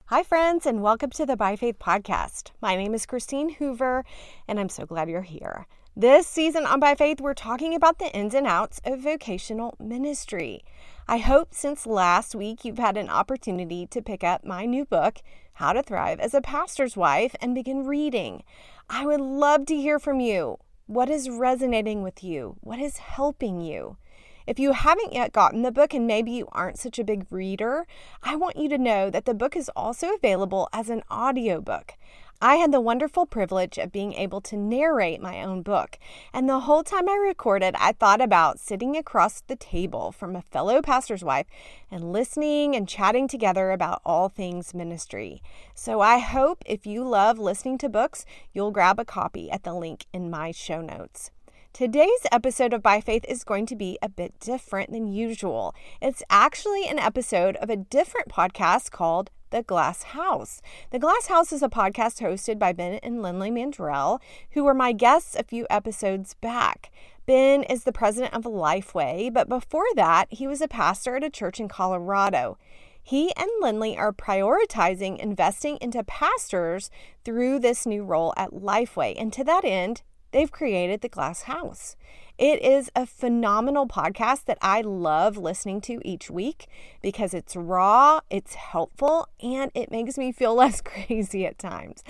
Hi, friends, and welcome to the By Faith podcast. My name is Christine Hoover, and I'm so glad you're here. This season on By Faith, we're talking about the ins and outs of vocational ministry. I hope since last week you've had an opportunity to pick up my new book, How to Thrive as a Pastor's Wife, and begin reading. I would love to hear from you. What is resonating with you? What is helping you? If you haven't yet gotten the book and maybe you aren't such a big reader, I want you to know that the book is also available as an audiobook. I had the wonderful privilege of being able to narrate my own book, and the whole time I recorded, I thought about sitting across the table from a fellow pastor's wife and listening and chatting together about all things ministry. So I hope if you love listening to books, you'll grab a copy at the link in my show notes. Today's episode of By Faith is going to be a bit different than usual. It's actually an episode of a different podcast called The Glass House. The Glass House is a podcast hosted by Ben and Lynley Mandrell, who were my guests a few episodes back. Ben is the president of Lifeway, but before that, he was a pastor at a church in Colorado. He and Lynley are prioritizing investing into pastors through this new role at Lifeway, and to that end, they've created The Glass House. It is a phenomenal podcast that I love listening to each week because it's raw, it's helpful, and it makes me feel less crazy at times.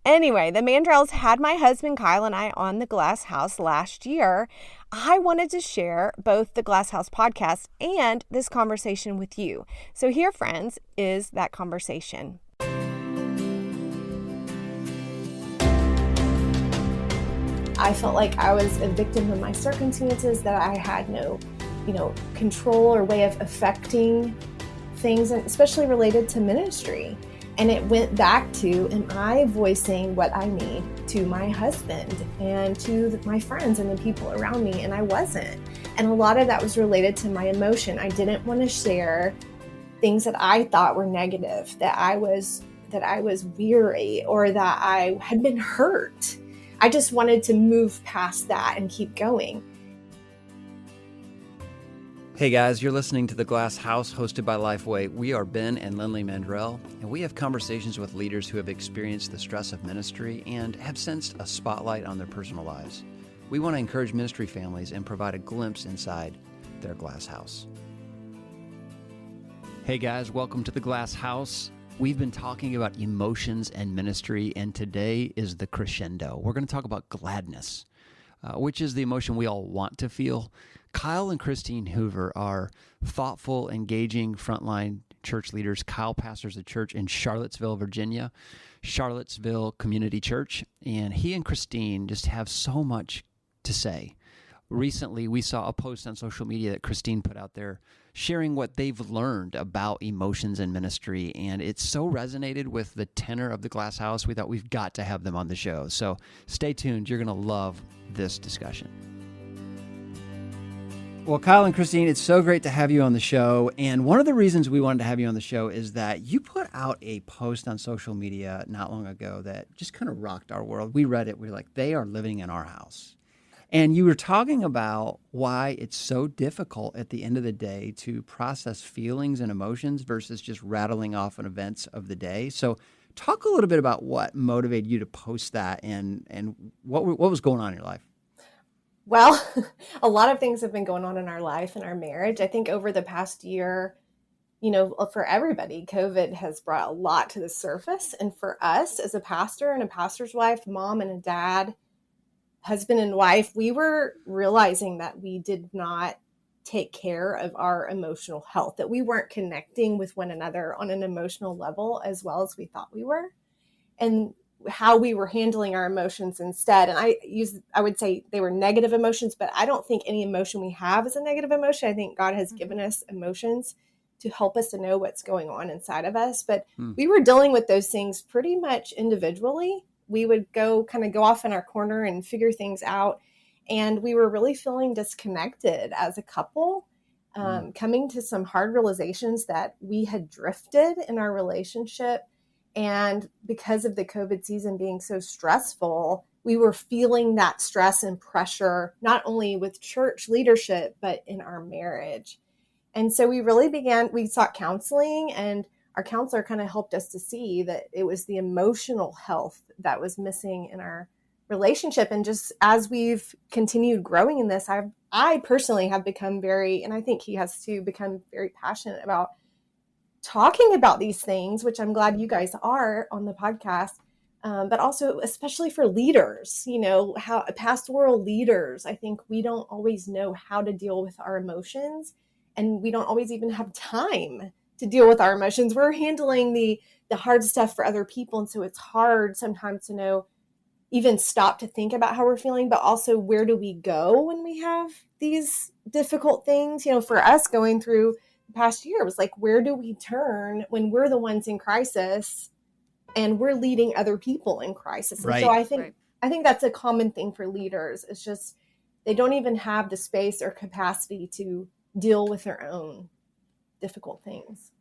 Anyway, the Mandrells had my husband Kyle and I on The Glass House last year. I wanted to share both The Glass House podcast and this conversation with you. So here, friends, is that conversation. I felt like I was a victim of my circumstances, that I had no, control or way of affecting things, and especially related to ministry. And it went back to, am I voicing what I need to my husband and to my friends and the people around me? And I wasn't. And a lot of that was related to my emotion. I didn't want to share things that I thought were negative, that I was weary or that I had been hurt. I just wanted to move past that and keep going. Hey guys, you're listening to The Glass House, hosted by Lifeway. We are Ben and Lynley Mandrell, and we have conversations with leaders who have experienced the stress of ministry and have sensed a spotlight on their personal lives. We want to encourage ministry families and provide a glimpse inside their glass house. Hey guys, welcome to The Glass House. We've been talking about emotions and ministry, and today is the crescendo. We're going to talk about gladness, which is the emotion we all want to feel. Kyle and Christine Hoover are thoughtful, engaging frontline church leaders. Kyle pastors a church in Charlottesville, Virginia, Charlottesville Community Church, and he and Christine just have so much to say. Recently, we saw a post on social media that Christine put out there sharing what they've learned about emotions and ministry, and it so resonated with the tenor of The Glass House, we thought we've got to have them on the show. So stay tuned. You're going to love this discussion. Well, Kyle and Christine, it's so great to have you on the show, and one of the reasons we wanted to have you on the show is that you put out a post on social media not long ago that just kind of rocked our world. We read it. We were like, they are living in our house. And you were talking about why it's so difficult at the end of the day to process feelings and emotions versus just rattling off on events of the day. So talk a little bit about what motivated you to post that and what was going on in your life. Well, a lot of things have been going on in our life and our marriage. I think over the past year, for everybody, COVID has brought a lot to the surface. And for us as a pastor and a pastor's wife, mom and a dad, husband and wife, we were realizing that we did not take care of our emotional health, that we weren't connecting with one another on an emotional level as well as we thought we were, and how we were handling our emotions instead. And I would say they were negative emotions, but I don't think any emotion we have is a negative emotion. I think God has given us emotions to help us to know what's going on inside of us. But we were dealing with those things pretty much individually. We would go off in our corner and figure things out. And we were really feeling disconnected as a couple, coming to some hard realizations that we had drifted in our relationship. And because of the COVID season being so stressful, we were feeling that stress and pressure, not only with church leadership, but in our marriage. And so we sought counseling, and our counselor kind of helped us to see that it was the emotional health that was missing in our relationship. And just as we've continued growing in this, I personally have become very, and I think he has too, become very passionate about talking about these things, which I'm glad you guys are on the podcast. But also, especially for leaders, how pastoral leaders, I think we don't always know how to deal with our emotions, and we don't always even have time to deal with our emotions. We're handling the hard stuff for other people. And so it's hard sometimes to know, even stop to think about how we're feeling, but also where do we go when we have these difficult things? For us going through the past year, it was like, where do we turn when we're the ones in crisis and we're leading other people in crisis? And so Right. I think that's a common thing for leaders. It's just, they don't even have the space or capacity to deal with their own difficult things.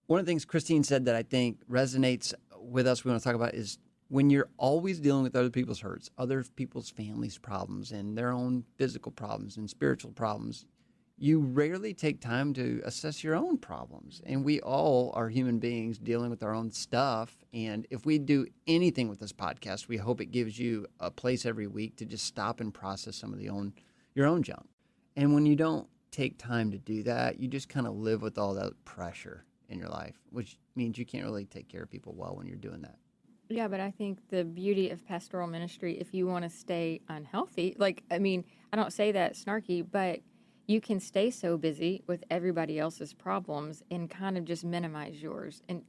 One of the things Christine said that I think resonates with us, we want to talk about, is when you're always dealing with other people's hurts, other people's families' problems, and their own physical problems and spiritual problems, you rarely take time to assess your own problems. And we all are human beings dealing with our own stuff. And if we do anything with this podcast, we hope it gives you a place every week to just stop and process some of your own junk. And when you don't take time to do that, you just kind of live with all that pressure in your life, which means you can't really take care of people well when you're doing that. Yeah, but I think the beauty of pastoral ministry, if you want to stay unhealthy, I don't say that snarky, but you can stay so busy with everybody else's problems and kind of just minimize yours. And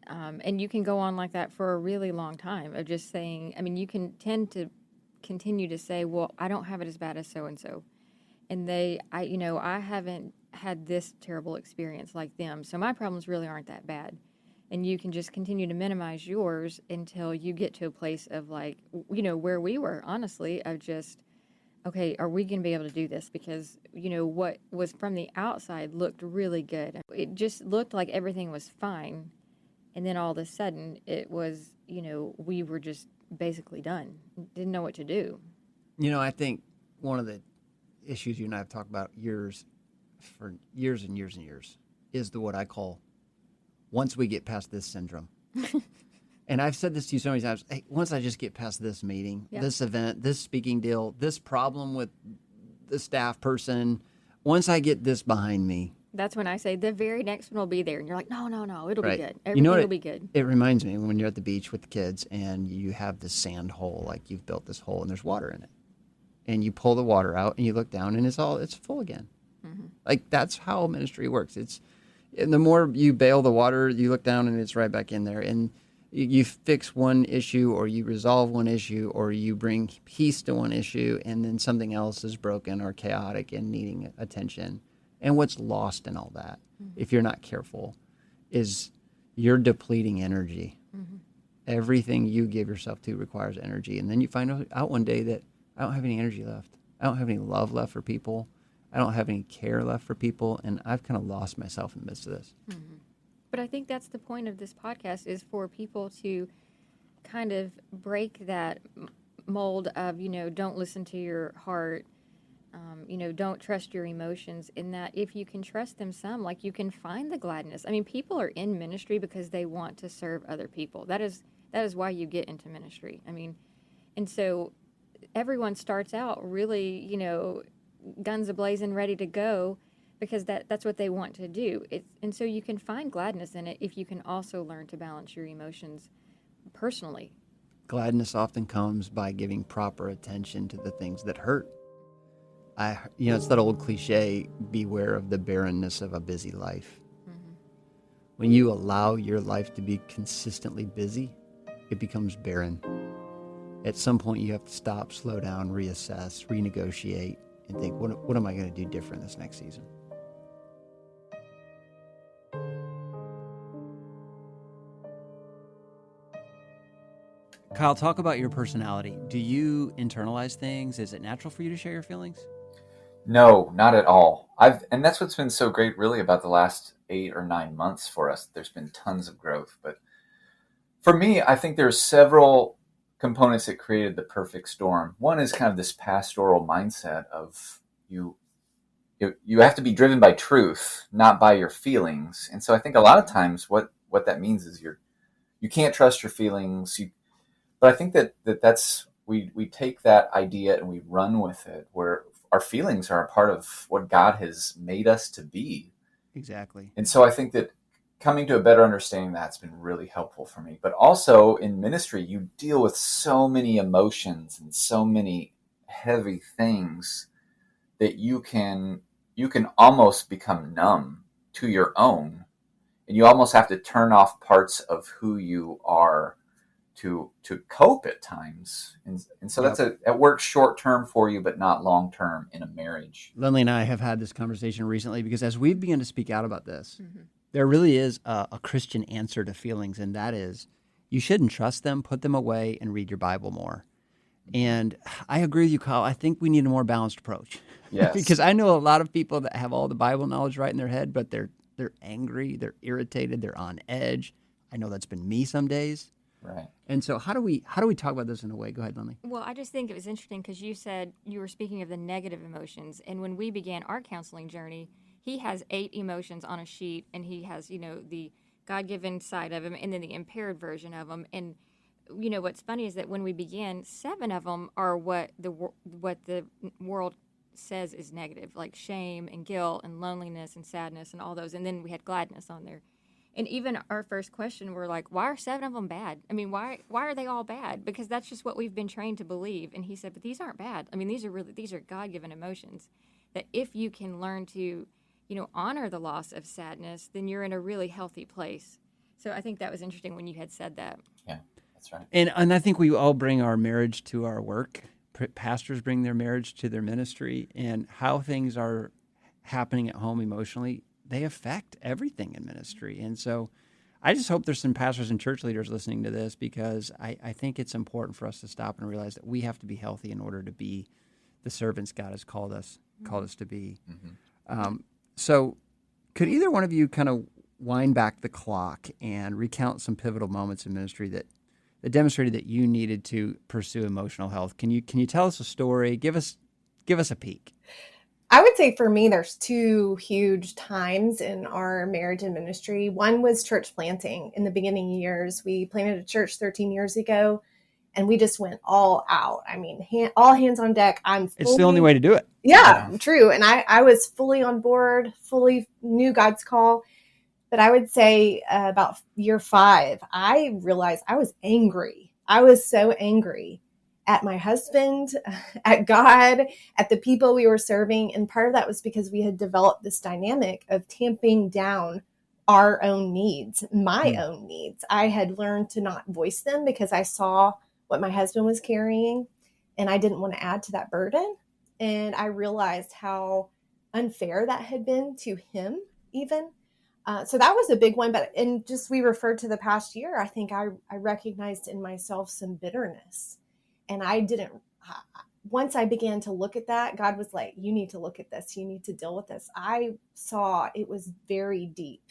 and you can go on like that for a really long time of just saying, you can tend to continue to say, well, I don't have it as bad as so-and-so. And I haven't had this terrible experience like them, so my problems really aren't that bad. And you can just continue to minimize yours until you get to a place of where we were, honestly, of just, okay, are we going to be able to do this? Because, what was from the outside looked really good. It just looked like everything was fine. And then all of a sudden it was, we were just basically done. Didn't know what to do. I think one of the issues you and I have talked about for years and years and years is what I call once we get past this syndrome. And I've said this to you so many times. Hey, once I just get past this meeting, this event, this speaking deal, this problem with the staff person, once I get this behind me. That's when I say the very next one will be there. And you're like, no, it'll right. be good. Everything will be good. It reminds me when you're at the beach with the kids and you have this sand hole, like you've built this hole and there's water in it. And you pull the water out and you look down and it's full again. Mm-hmm. Like that's how ministry works. And the more you bail the water, you look down and it's right back in there. And you fix one issue or you resolve one issue or you bring peace to one issue and then something else is broken or chaotic and needing attention. And what's lost in all that, if you're not careful, is you're depleting energy. Mm-hmm. Everything you give yourself to requires energy. And then you find out one day that I don't have any energy left. I don't have any love left for people. I don't have any care left for people. And I've kind of lost myself in the midst of this. Mm-hmm. But I think that's the point of this podcast, is for people to kind of break that mold of, don't listen to your heart, don't trust your emotions, in that if you can trust them some, you can find the gladness. People are in ministry because they want to serve other people. That is why you get into ministry. And so everyone starts out really, guns a-blazing, ready to go, because that's what they want to do. And so you can find gladness in it if you can also learn to balance your emotions personally. Gladness often comes by giving proper attention to the things that hurt. It's that old cliche, beware of the barrenness of a busy life. Mm-hmm. When you allow your life to be consistently busy, it becomes barren. At some point, you have to stop, slow down, reassess, renegotiate, and think, what am I going to do different this next season? Kyle, talk about your personality. Do you internalize things? Is it natural for you to share your feelings? No, not at all. And that's what's been so great really about the last 8 or 9 months for us. There's been tons of growth. But for me, I think there's several components that created the perfect storm. One is kind of this pastoral mindset of you you have to be driven by truth, not by your feelings. And so I think a lot of times what that means is you can't trust your feelings. But I think that's we take that idea and we run with it, where our feelings are a part of what God has made us to be. Exactly. And so I think that coming to a better understanding of that's been really helpful for me. But also in ministry, you deal with so many emotions and so many heavy things that you can almost become numb to your own, and you almost have to turn off parts of who you are to cope at times. And so Yep. that works short term for you, but not long term in a marriage. Lindley and I have had this conversation recently because as we've begun to speak out about this, Mm-hmm. there really is a Christian answer to feelings, and that is you shouldn't trust them, put them away, and read your Bible more. And I agree with you, Kyle. I think we need a more balanced approach. Yes. Because I know a lot of people that have all the Bible knowledge right in their head, but they're angry, they're irritated, they're on edge. I know that's been me some days. Right. And so how do we talk about this in a way? Go ahead, Lindley. Well, I just think it was interesting because you said you were speaking of the negative emotions. And when we began our counseling journey, he has 8 emotions on a sheet, and he has, the God-given side of him and then the impaired version of them. And, what's funny is that when we began, 7 of them are what the world says is negative, like shame and guilt and loneliness and sadness and all those. And then we had gladness on there. And even our first question, we're like, why are 7 of them bad? I mean, why are they all bad? Because that's just what we've been trained to believe. And he said, but these aren't bad. I mean, these are God-given emotions that if you can learn to, honor the loss of sadness, then you're in a really healthy place. So I think that was interesting when you had said that. Yeah, that's right. And I think we all bring our marriage to our work. Pastors bring their marriage to their ministry, and how things are happening at home emotionally, they affect everything in ministry. And so I just hope there's some pastors and church leaders listening to this, because I think it's important for us to stop and realize that we have to be healthy in order to be the servants God has called us to be. Mm-hmm. So could either one of you kind of wind back the clock and recount some pivotal moments in ministry that demonstrated that you needed to pursue emotional health? Can you tell us a story? Give us a peek. I would say for me, there's 2 huge times in our marriage and ministry. One was church planting. In the beginning years, we planted a church 13 years ago, and we just went all out. I mean, all hands on deck. It's the only way to do it. Yeah, true. And I was fully on board, fully knew God's call. But I would say about year 5, I realized I was angry. I was so angry at my husband, at God, at the people we were serving. And part of that was because we had developed this dynamic of tamping down our own needs, my own needs. I had learned to not voice them because I saw what my husband was carrying, and I didn't want to add to that burden. And I realized how unfair that had been to him even. So that was a big one. But we referred to the past year, I think I recognized in myself some bitterness. And once I began to look at that, God was like, you need to look at this. You need to deal with this. I saw it was very deep,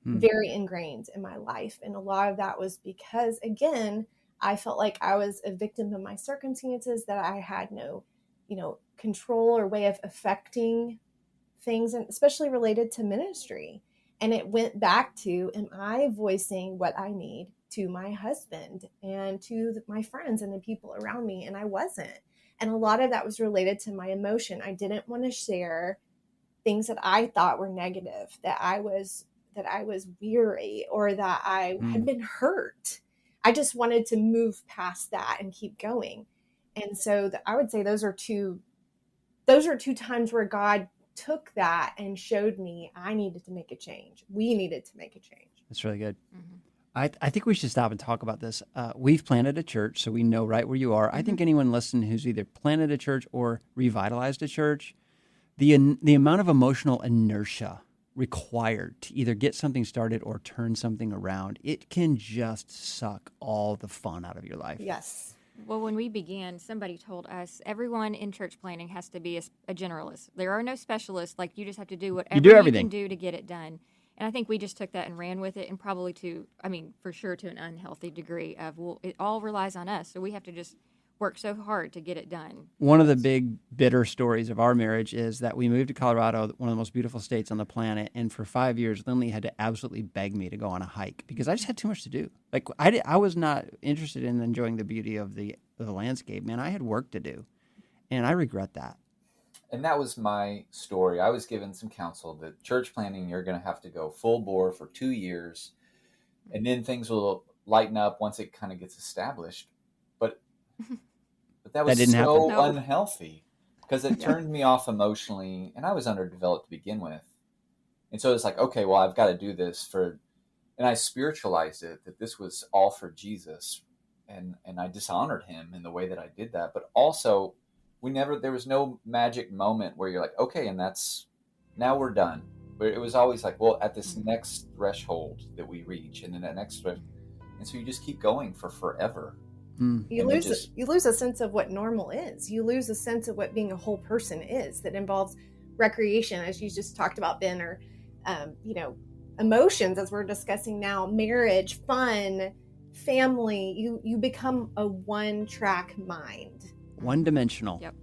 very ingrained in my life. And a lot of that was because, again, I felt like I was a victim of my circumstances, that I had no, control or way of affecting things, and especially related to ministry. And it went back to, am I voicing what I need to my husband and to my friends and the people around me? And I wasn't. And a lot of that was related to my emotion. I didn't want to share things that I thought were negative, that I was weary, or that I had been hurt. I just wanted to move past that and keep going. And so I would say those are two times where God took that and showed me I needed to make a change. We needed to make a change. That's really good. I think we should stop and talk about this. We've planted a church, so we know right where you are. I think anyone listening who's either planted a church or revitalized a church, the amount of emotional inertia required to either get something started or turn something around, it can just suck all the fun out of your life. Yes. Well, when we began, somebody told us everyone in church planning has to be a generalist. There are no specialists. Like, you just have to do whatever you can do to get it done. And I think we just took that and ran with it, and probably for sure to an unhealthy degree of, well, it all relies on us. So we have to just work so hard to get it done. One of the big bitter stories of our marriage is that we moved to Colorado, one of the most beautiful states on the planet, and for 5 years, Lindley had to absolutely beg me to go on a hike because I just had too much to do. Like I was not interested in enjoying the beauty of the landscape. Man, I had work to do, and I regret that. And that was my story. I was given some counsel that church planning, you're going to have to go full bore for 2 years, and then things will lighten up once it kind of gets established. But that was didn't so happen. No. unhealthy because it turned me off emotionally, and I was underdeveloped to begin with. And so it's like, okay, well, I've got to do this and I spiritualized it, that this was all for Jesus. And I dishonored him in the way that I did that. But also, there was no magic moment where you're like, okay, and now we're done. But it was always like, well, at this next threshold that we reach, and then that next threshold. And so you just keep going for forever. You lose a sense of what normal is. You lose a sense of what being a whole person is, that involves recreation, as you just talked about, Ben, or emotions, as we're discussing now, marriage, fun, family. You become a one-track mind, one-dimensional. Yep.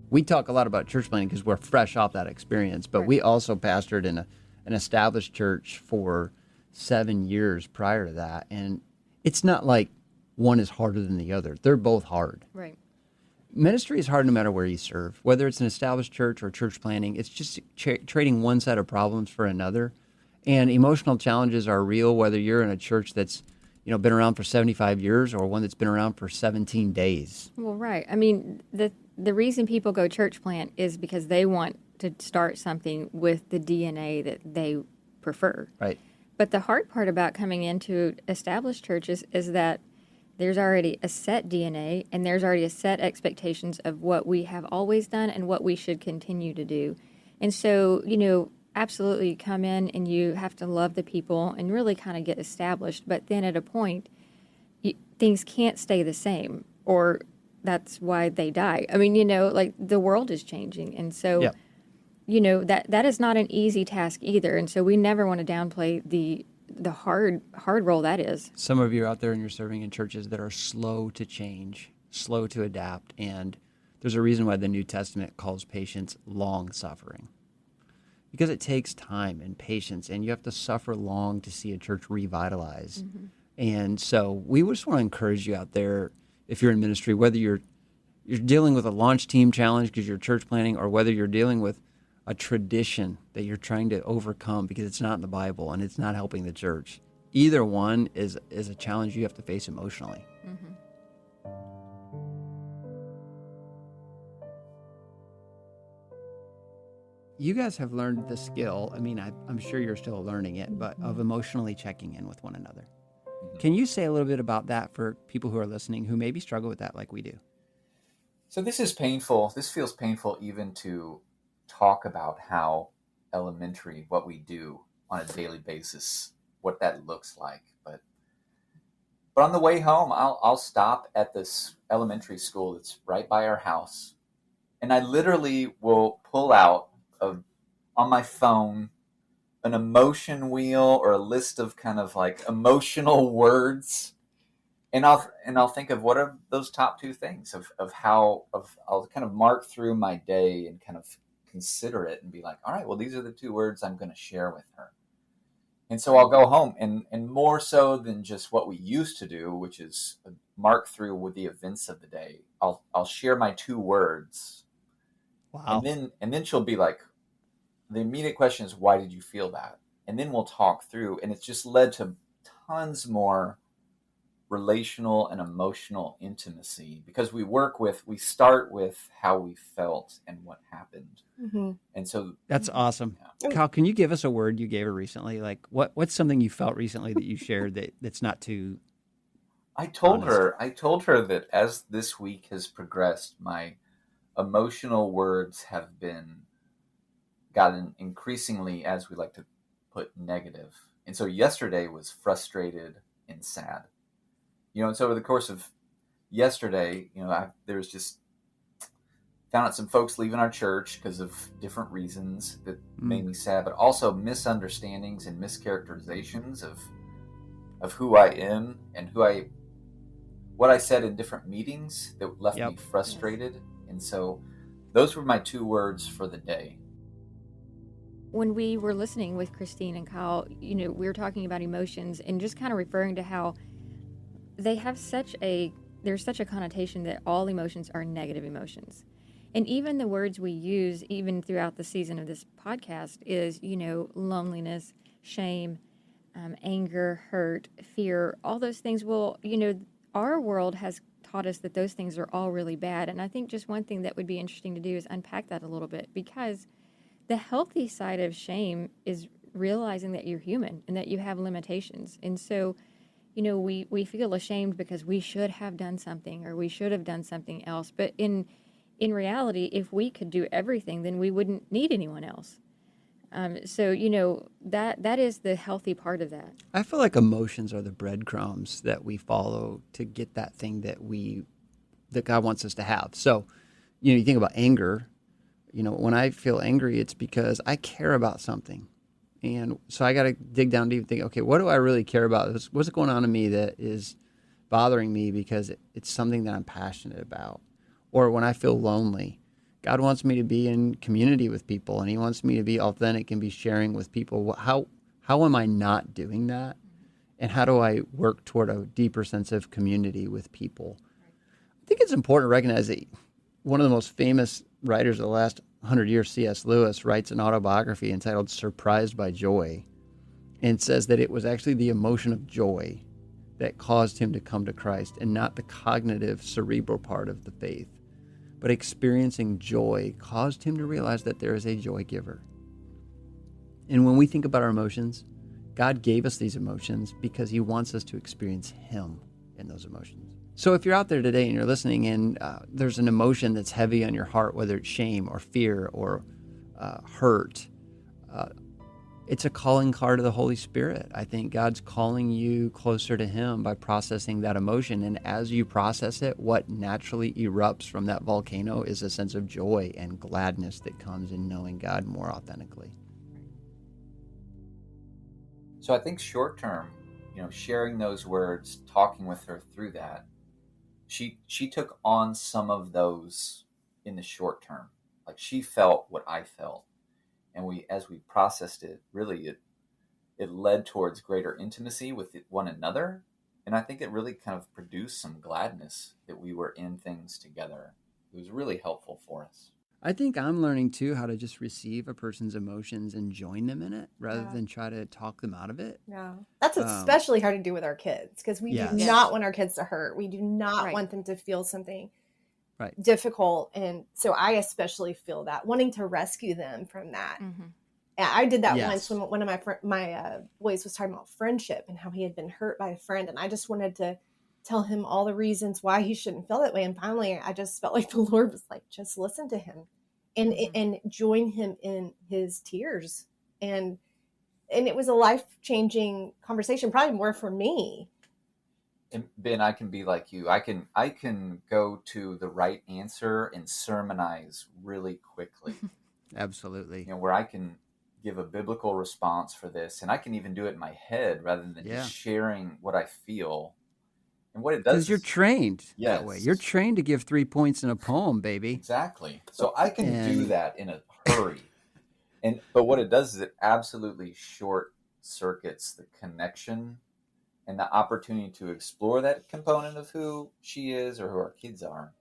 We talk a lot about church planning because we're fresh off that experience, but we also pastored in an established church for 7 years prior to that, and it's not like one is harder than the other. They're both hard. Right. Ministry is hard no matter where you serve, whether it's an established church or church planning. It's just trading one set of problems for another, and emotional challenges are real, whether you're in a church that's been around for 75 years or one that's been around for 17 days. Well, right. I mean, the reason people go church plant is because they want to start something with the DNA that they prefer. Right. But the hard part about coming into established churches is that there's already a set DNA and there's already a set expectations of what we have always done and what we should continue to do. And so, absolutely you come in and you have to love the people and really kind of get established. But then at a point, things can't stay the same, or that's why they die. I mean, like the world is changing. And so, that is not an easy task either. And so we never want to downplay the hard role that is. Some of you out there and you're serving in churches that are slow to change, slow to adapt. And there's a reason why the New Testament calls patience long suffering. Because it takes time and patience, and you have to suffer long to see a church revitalize. Mm-hmm. And so we just want to encourage you out there, if you're in ministry, whether you're dealing with a launch team challenge because you're church planning, or whether you're dealing with a tradition that you're trying to overcome because it's not in the Bible and it's not helping the church. Either one is a challenge you have to face emotionally. Mm-hmm. You guys have learned the skill, I mean, I'm sure you're still learning it, but of emotionally checking in with one another. Mm-hmm. Can you say a little bit about that for people who are listening who maybe struggle with that like we do? So this is painful. This feels painful even to talk about how elementary what we do on a daily basis, what that looks like. But on the way home, I'll stop at this elementary school that's right by our house, and I literally will pull out on my phone an emotion wheel or a list of kind of like emotional words, and I'll think of what are those top two things I'll kind of mark through my day and kind of consider it and be like, all right, well, these are the 2 words I'm going to share with her. And so I'll go home and more so than just what we used to do, which is mark through with the events of the day, I'll share my 2 words. Wow. And then she'll be like, the immediate question is, why did you feel that? And then we'll talk through, and it's just led to tons more relational and emotional intimacy because we start with how we felt and what happened. Mm-hmm. And so that's awesome. Yeah. Kyle, can you give us a word you gave her recently? Like what's something you felt recently that you shared that's not too I told her that as this week has progressed, my emotional words have gotten increasingly, as we like to put, negative. And so yesterday was frustrated and sad. And so over the course of yesterday, there was just found out some folks leaving our church because of different reasons that made me sad, but also misunderstandings and mischaracterizations of who I am and who I what I said in different meetings that left Yep. me frustrated. And so those were my 2 words for the day. When we were listening with Christine and Kyle, we were talking about emotions and just kind of referring to how they have there's such a connotation that all emotions are negative emotions. And even the words we use, even throughout the season of this podcast, is, loneliness, shame, anger, hurt, fear, all those things. Well, our world has taught us that those things are all really bad. And I think just one thing that would be interesting to do is unpack that a little bit, because the healthy side of shame is realizing that you're human and that you have limitations. And so, we feel ashamed because we should have done something or we should have done something else. But in reality, if we could do everything, then we wouldn't need anyone else. So, that is the healthy part of that. I feel like emotions are the breadcrumbs that we follow to get that thing that God wants us to have. So, you think about anger. When I feel angry, it's because I care about something. And so I got to dig down deep and think, okay, what do I really care about? What's going on in me that is bothering me because it's something that I'm passionate about? Or when I feel lonely, God wants me to be in community with people, and he wants me to be authentic and be sharing with people. How am I not doing that? And how do I work toward a deeper sense of community with people? I think it's important to recognize that one of the most famous writers of the last 100 years, C.S. Lewis, writes an autobiography entitled Surprised by Joy, and says that it was actually the emotion of joy that caused him to come to Christ, and not the cognitive cerebral part of the faith. But experiencing joy caused him to realize that there is a joy giver. And when we think about our emotions, God gave us these emotions because he wants us to experience him in those emotions. So if you're out there today and you're listening and there's an emotion that's heavy on your heart, whether it's shame or fear or hurt, it's a calling card of the Holy Spirit. I think God's calling you closer to him by processing that emotion. And as you process it, what naturally erupts from that volcano is a sense of joy and gladness that comes in knowing God more authentically. So I think short term, sharing those words, talking with her through that, she took on some of those in the short term. Like, she felt what I felt. And as we processed it, really it led towards greater intimacy with one another. And I think it really kind of produced some gladness that we were in things together. It was really helpful for us. I think I'm learning too how to just receive a person's emotions and join them in it rather than try to talk them out of it. Yeah. That's especially hard to do with our kids, because we do not want our kids to hurt. We do not want them to feel something difficult. And so I especially feel that, wanting to rescue them from that. Mm-hmm. And I did that once when one of my boys was talking about friendship and how he had been hurt by a friend. And I just wanted to tell him all the reasons why he shouldn't feel that way. And finally, I just felt like the Lord was like, just listen to him and join him in his tears. And it was a life-changing conversation, probably more for me. And Ben, I can be like you. I can go to the right answer and sermonize really quickly. Absolutely. Where I can give a biblical response for this, and I can even do it in my head rather than just sharing what I feel. And what it does, because you're trained that way. You're trained to give 3 points in a poem, baby. Exactly. So I can do that in a hurry. But what it does is it absolutely short circuits the connection and the opportunity to explore that component of who she is or who our kids are.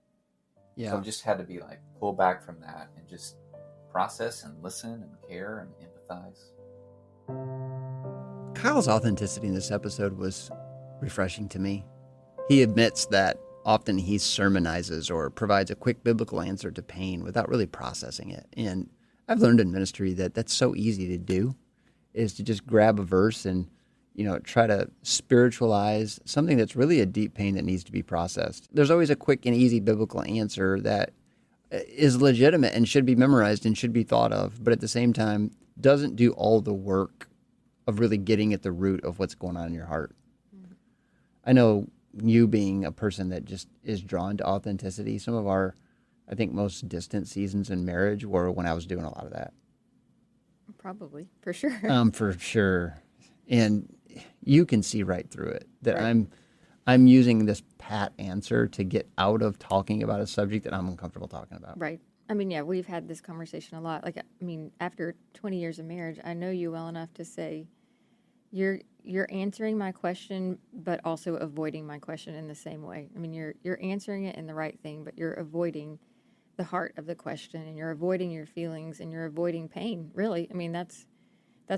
Yeah. So I just had to be like, pull back from that and just process and listen and care and empathize. Kyle's authenticity in this episode was refreshing to me. He admits that often he sermonizes or provides a quick biblical answer to pain without really processing it. And I've learned in ministry that that's so easy to do, is to just grab a verse and try to spiritualize something that's really a deep pain that needs to be processed. There's always a quick and easy biblical answer that is legitimate and should be memorized and should be thought of, but at the same time doesn't do all the work of really getting at the root of what's going on in your heart. Mm-hmm. I know you being a person that just is drawn to authenticity, some of our, I think, most distant seasons in marriage were when I was doing a lot of that. Probably, for sure. For sure. And you can see right through it that I'm using this pat answer to get out of talking about a subject that I'm uncomfortable talking about. Right. I mean, yeah, we've had this conversation a lot. Like, I mean, after 20 years of marriage, I know you well enough to say you're answering my question, but also avoiding my question in the same way. I mean, you're answering it in the right thing, but you're avoiding the heart of the question, and you're avoiding your feelings, and you're avoiding pain. Really, I mean, that's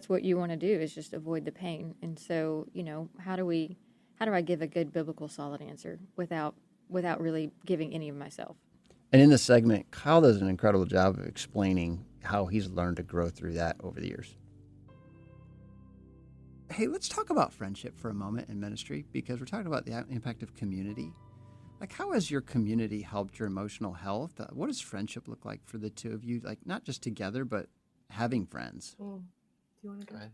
what you want to do, is just avoid the pain. And so, how do I give a good biblical solid answer without really giving any of myself? And in this segment, Kyle does an incredible job of explaining how he's learned to grow through that over the years. Hey, let's talk about friendship for a moment in ministry, because we're talking about the impact of community. Like, how has your community helped your emotional health? What does friendship look like for the two of you? Like, not just together, but having friends. Do you want to Go ahead.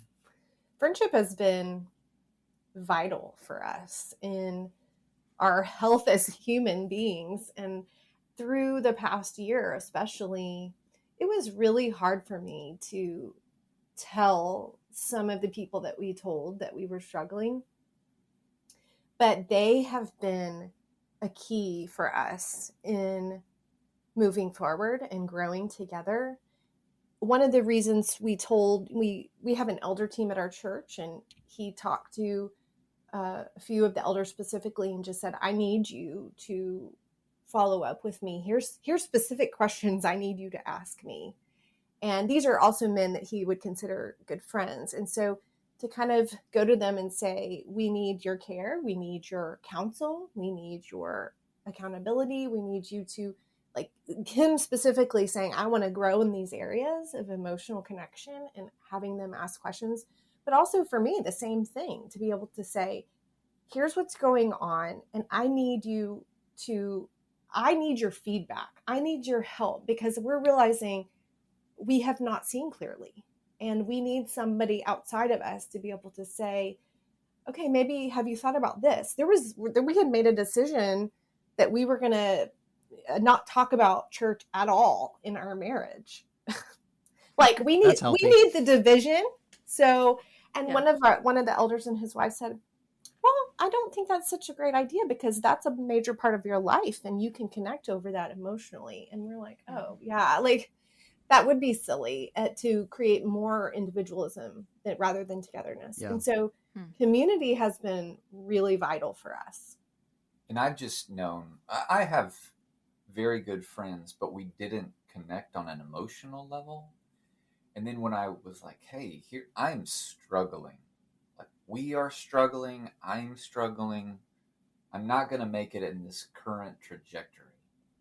Friendship has been vital for us in our health as human beings. And through the past year, especially, it was really hard for me to tell some of the people that we told that we were struggling. But they have been a key for us in moving forward and growing together. One of the reasons we have an elder team at our church, and he talked to a few of the elders specifically and just said, I need you to follow up with me. Here's specific questions I need you to ask me. And these are also men that he would consider good friends. And so to kind of go to them and say, we need your care, we need your counsel, we need your accountability, we need you to, like him specifically saying, I want to grow in these areas of emotional connection and having them ask questions. But also for me, the same thing, to be able to say, here's what's going on, and I need your feedback. I need your help, because we're realizing we have not seen clearly, and we need somebody outside of us to be able to say, okay, maybe have you thought about this? We had made a decision that we were going to not talk about church at all in our marriage. Like we need the division. So, and Yeah. one of the elders and his wife said, well, I don't think that's such a great idea, because that's a major part of your life and you can connect over that emotionally. And we're like, oh yeah, like that would be silly to create more individualism rather than togetherness. Yeah. And so community has been really vital for us. And I've just known, I have very good friends, but we didn't connect on an emotional level. And then when I was like, hey, here, I'm struggling. Like, we are struggling. I'm struggling. I'm not going to make it in this current trajectory.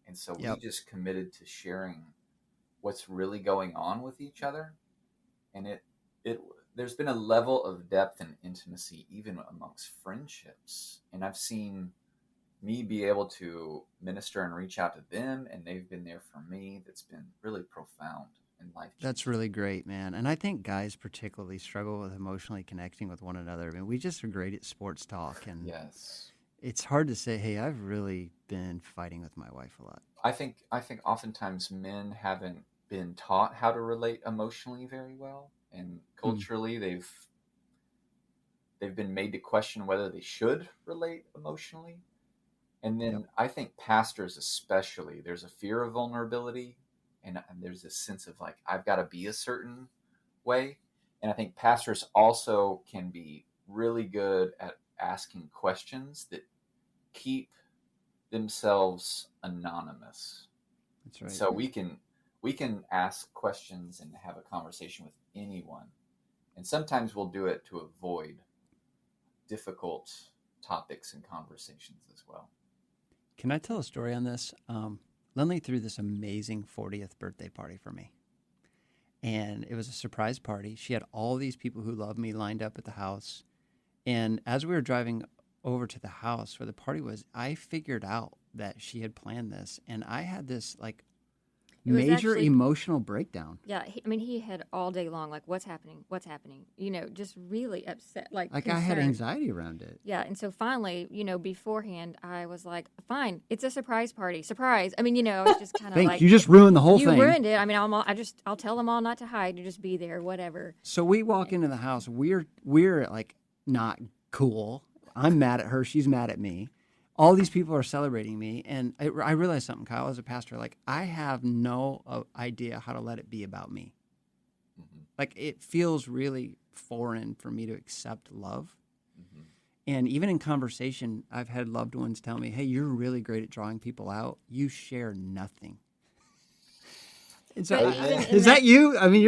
And so we just committed to sharing what's really going on with each other. And there's been a level of depth and intimacy even amongst friendships. And I've seen me be able to minister and reach out to them, and they've been there for me. That's been really profound in life. That's really great, man. And I think guys particularly struggle with emotionally connecting with one another. I mean, we just are great at sports talk, and Yes. It's hard to say, hey, I've really been fighting with my wife a lot. I think oftentimes men haven't been taught how to relate emotionally very well, and culturally they've been made to question whether they should relate emotionally. And then I think pastors especially, there's a fear of vulnerability, and there's this sense of like, I've got to be a certain way. And I think pastors also can be really good at asking questions that keep themselves anonymous. That's right. So we can ask questions and have a conversation with anyone. And sometimes we'll do it to avoid difficult topics and conversations as well. Can I tell a story on this? Lynley threw this amazing 40th birthday party for me. And it was a surprise party. She had all these people who love me lined up at the house. And as we were driving over to the house where the party was, I figured out that she had planned this. And I had this like major emotional breakdown. Yeah, he had all day long, like, what's happening? Just really upset, like I had anxiety around it. Yeah, and so finally, beforehand, I was like, fine, it's a surprise party. Surprise. I was just kind of like. You just ruined the whole thing. You ruined it. I'll tell them all not to hide, to just be there, whatever. So we walk into the house, we're like not cool. I'm mad at her. She's mad at me. All these people are celebrating me. And I realized something, Kyle, as a pastor, like I have no idea how to let it be about me. Mm-hmm. Like it feels really foreign for me to accept love. Mm-hmm. And even in conversation, I've had loved ones tell me, hey, you're really great at drawing people out. You share nothing. And so, But even in is that you? I mean,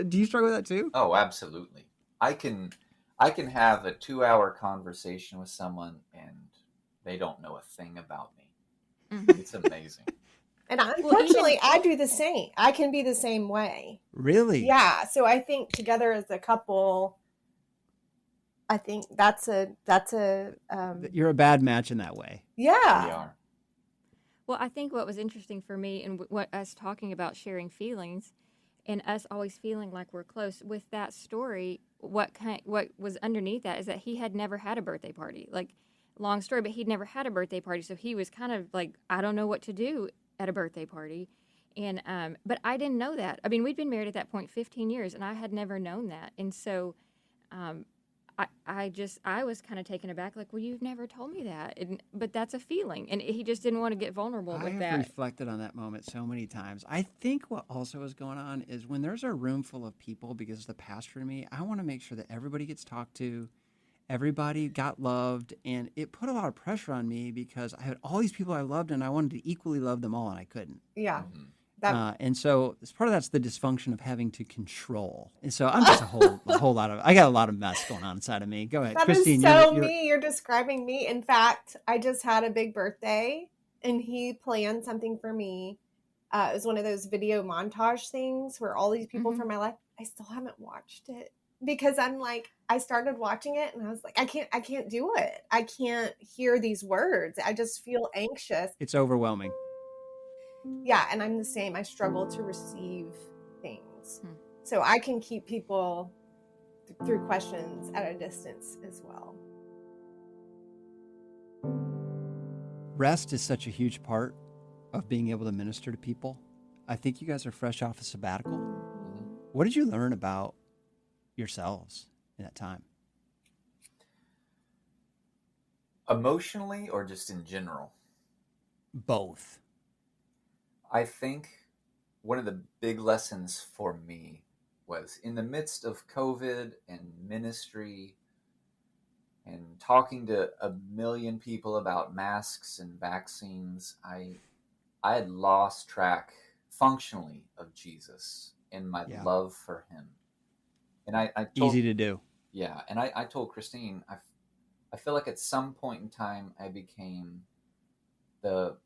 do you struggle with that too? Oh, absolutely. I can have a 2-hour conversation with someone and they don't know a thing about me. Mhm. It's amazing. And unfortunately, I do the same. I can be the same way. Really? Yeah. So I think together as a couple, I think that's a You're a bad match in that way. yeah. We are. Well, I think what was interesting for me and what us talking about sharing feelings and us always feeling like we're close with that story, what was underneath that is that he had never had a birthday party. Like, long story, but he'd never had a birthday party, so he was kind of like, I don't know what to do at a birthday party. And but I didn't know that. I mean, we'd been married at that point 15 years, and I had never known that. And so I was kind of taken aback, like, well, you've never told me that. But that's a feeling. And he just didn't want to get vulnerable I with have that. reflected on that moment so many times. I think what also is going on is when there's a room full of people, because the pastor to me, I want to make sure that everybody gets talked to, everybody got loved, and it put a lot of pressure on me because I had all these people I loved and I wanted to equally love them all and I couldn't. Yeah. Mm-hmm. And so part of that's the dysfunction of having to control. And so I'm just a whole lot of, I got a lot of mess going on inside of me. Go ahead, That Christine. is so you're, me. You're describing me. In fact, I just had a big birthday and he planned something for me. It was one of those video montage things where all these people Mhm. from my life, I still haven't watched it because I'm like, I started watching it and I was like, I can't do it. I can't hear these words. I just feel anxious. It's overwhelming. Yeah. And I'm the same. I struggle to receive things. Hmm. So I can keep people through questions at a distance as well. Rest is such a huge part of being able to minister to people. I think you guys are fresh off a sabbatical. Mm-hmm. What did you learn about yourselves in that time? Emotionally or just in general? Both. I think one of the big lessons for me was in the midst of COVID and ministry and talking to a million people about masks and vaccines, I had lost track functionally of Jesus and my love for him. And I told, easy to do. Yeah, and I told Christine, I feel like at some point in time I became the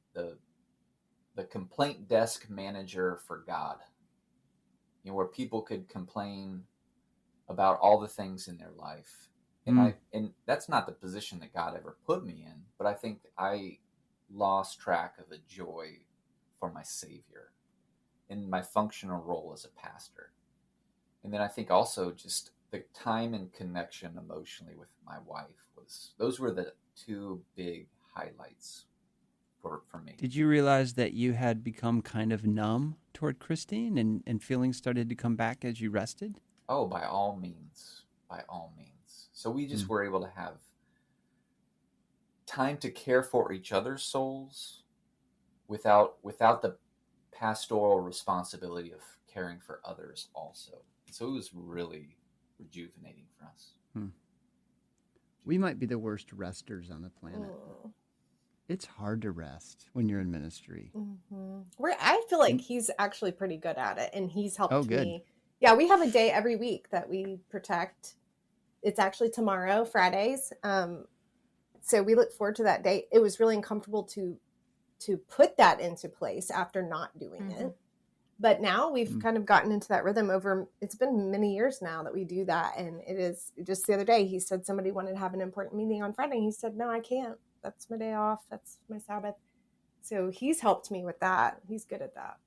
complaint desk manager for God. You know, where people could complain about all the things in their life. And and that's not the position that God ever put me in, but I think I lost track of the joy for my Savior in my functional role as a pastor. And then I think also just the time and connection emotionally with my wife those were the two big highlights for me. Did you realize that you had become kind of numb toward Christine and feelings started to come back as you rested? Oh, by all means. By all means. So we just were able to have time to care for each other's souls without the pastoral responsibility of caring for others also. So it was really rejuvenating for us. We might be the worst resters on the planet. It's hard to rest when you're in ministry. I feel like he's actually pretty good at it, and he's helped good. me. Yeah, we have a day every week that we protect. It's actually tomorrow, Fridays. So we look forward to that day. It was really uncomfortable to put that into place after not doing it. But now we've kind of gotten into that rhythm it's been many years now that we do that. And it is just the other day, he said somebody wanted to have an important meeting on Friday. He said, no, I can't. That's my day off. That's my Sabbath. So he's helped me with that. He's good at that.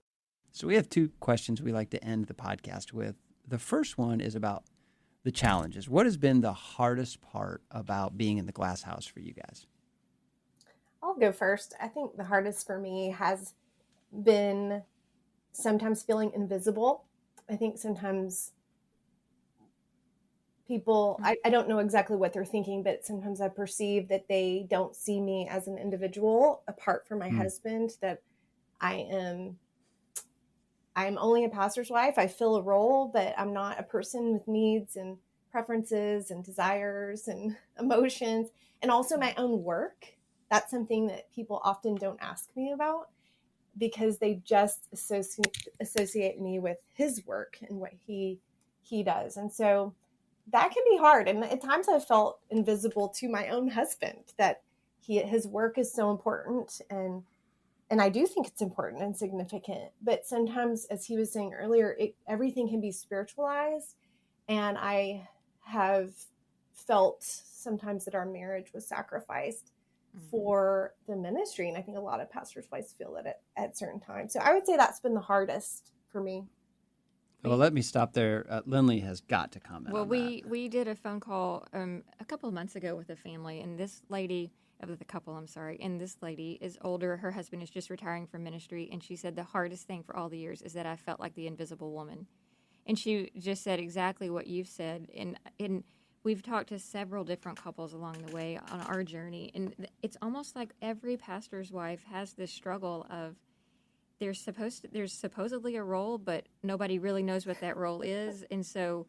So we have two questions we like to end the podcast with. The first one is about the challenges. What has been the hardest part about being in the Glass House for you guys? I'll go first. I think the hardest for me has been sometimes feeling invisible. I think sometimes people, I don't know exactly what they're thinking, but sometimes I perceive that they don't see me as an individual apart from my husband, that I am only a pastor's wife. I fill a role, but I'm not a person with needs and preferences and desires and emotions, and also my own work. That's something that people often don't ask me about, because they just associate me with his work and what he does. And so that can be hard. And at times I felt invisible to my own husband, that his work is so important. And I do think it's important and significant. But sometimes, as he was saying earlier, everything can be spiritualized. And I have felt sometimes that our marriage was sacrificed for the ministry. And I think a lot of pastors' wives feel that at certain times. So I would say that's been the hardest for me. Well, let me stop there. Lynley has got to comment Well, on that. we did a phone call a couple of months ago with a family, and this lady, with a couple, I'm sorry, and this lady is older. Her husband is just retiring from ministry, and she said the hardest thing for all the years is that I felt like the invisible woman. And she just said exactly what you've said. And we've talked to several different couples along the way on our journey, and it's almost like every pastor's wife has this struggle of there's supposedly a role, but nobody really knows what that role is, and so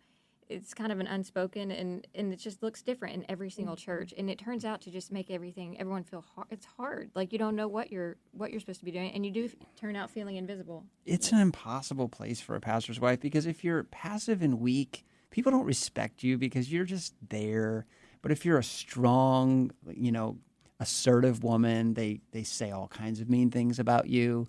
it's kind of an unspoken, and it just looks different in every single church, and it turns out to just make everyone feel hard. It's hard, like you don't know what you're supposed to be doing, and you do turn out feeling invisible. It's an impossible place for a pastor's wife, because if you're passive and weak, people don't respect you because you're just there. But if you're a strong, assertive woman, they say all kinds of mean things about you.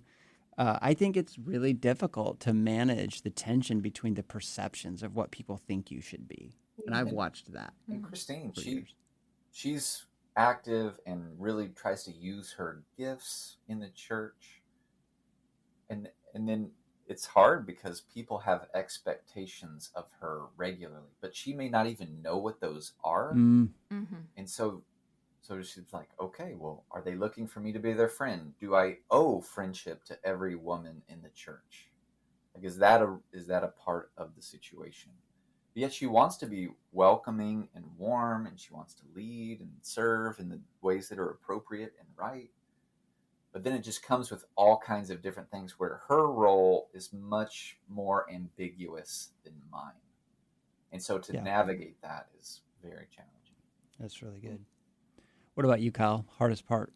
I think it's really difficult to manage the tension between the perceptions of what people think you should be. And I've watched that. And Christine, for years. she's active and really tries to use her gifts in the church. And then it's hard because people have expectations of her regularly, but she may not even know what those are. Mm-hmm. And so she's like, okay, well, are they looking for me to be their friend? Do I owe friendship to every woman in the church? Like, is that a part of the situation? But yet she wants to be welcoming and warm, and she wants to lead and serve in the ways that are appropriate and right. But then it just comes with all kinds of different things where her role is much more ambiguous than mine. And so to navigate that is very challenging. That's really good. What about you, Kyle? Hardest part?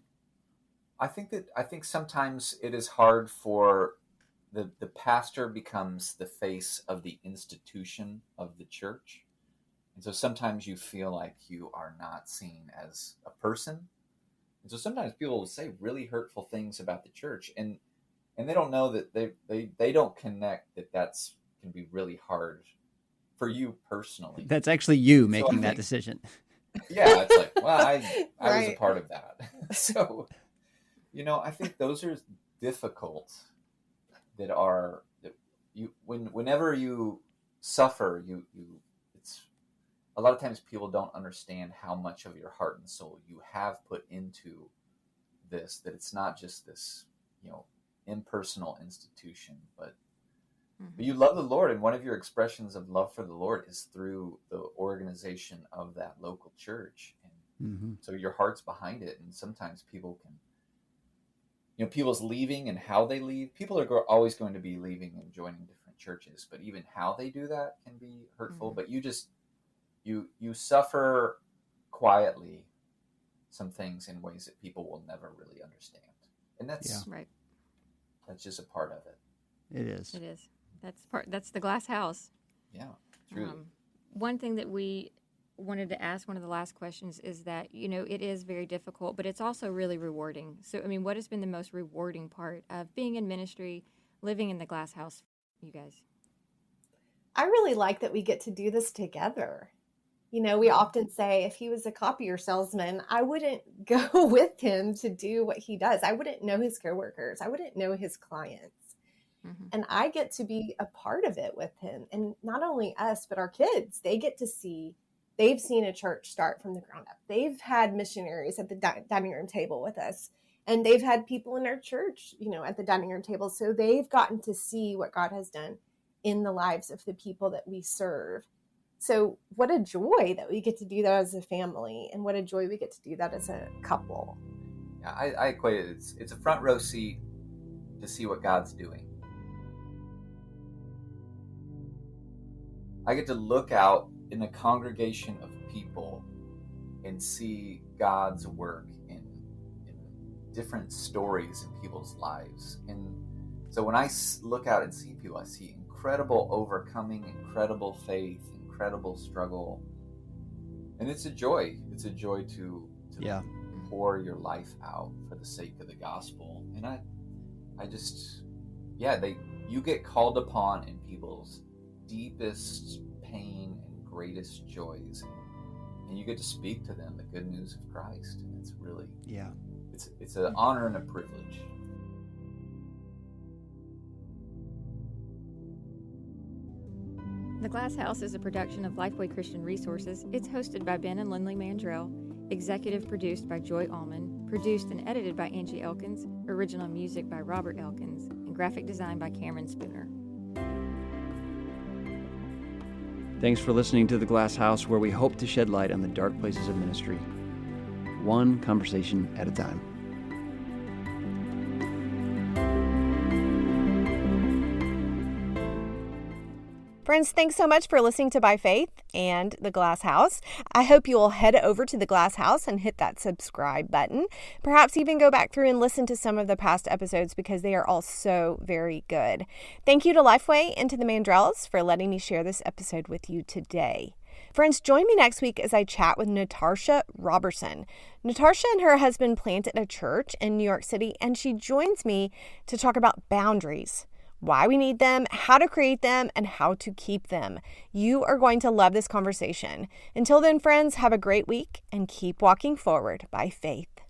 I think sometimes it is hard for the pastor becomes the face of the institution of the church. And so sometimes you feel like you are not seen as a person. And so sometimes people will say really hurtful things about the church, and they don't know that they don't connect that that's can be really hard for you personally. That's actually you making that decision. Yeah, it's like, well, I was a part of that. So, I think those are difficult. Whenever you suffer, it's a lot of times people don't understand how much of your heart and soul you have put into this, that it's not just this, impersonal institution, but you love the Lord, and one of your expressions of love for the Lord is through the organization of that local church. And so your heart's behind it, and sometimes people can, people's leaving and how they leave. People are always going to be leaving and joining different churches, but even how they do that can be hurtful. But you suffer quietly some things in ways that people will never really understand. And that's right. That's just a part of it. It is. It is. That's the glass house. Yeah, truly. One thing that we wanted to ask, one of the last questions, is that, it is very difficult, but it's also really rewarding. So, what has been the most rewarding part of being in ministry, living in the glass house, you guys? I really like that we get to do this together. We often say if he was a copier salesman, I wouldn't go with him to do what he does. I wouldn't know his coworkers. I wouldn't know his clients. And I get to be a part of it with him. And not only us, but our kids, they've seen a church start from the ground up. They've had missionaries at the dining room table with us. And they've had people in our church, at the dining room table. So they've gotten to see what God has done in the lives of the people that we serve. So what a joy that we get to do that as a family, and what a joy we get to do that as a couple. Yeah, I equate it. It's a front row seat to see what God's doing. I get to look out in a congregation of people and see God's work in different stories in people's lives. And so when I look out and see people, I see incredible overcoming, incredible faith, incredible struggle. And it's a joy. It's a joy to pour your life out for the sake of the gospel. And I just, you get called upon in people's deepest pain and greatest joys, and you get to speak to them the good news of Christ. And it's really, it's an honor and a privilege. The Glass House is a production of Lifeway Christian Resources. It's hosted by Ben and Lynley Mandrell, executive produced by Joy Allman, produced and edited by Angie Elkins, original music by Robert Elkins, and graphic design by Cameron Spooner. Thanks for listening to The Glass House, where we hope to shed light on the dark places of ministry, one conversation at a time. Friends, thanks so much for listening to By Faith and The Glass House. I hope you will head over to The Glass House and hit that subscribe button. Perhaps even go back through and listen to some of the past episodes, because they are all so very good. Thank you to Lifeway and to the Mandrells for letting me share this episode with you today. Friends, join me next week as I chat with Natasha Robertson. Natasha and her husband planted a church in New York City, and she joins me to talk about boundaries. Why we need them, how to create them, and how to keep them. You are going to love this conversation. Until then, friends, have a great week and keep walking forward by faith.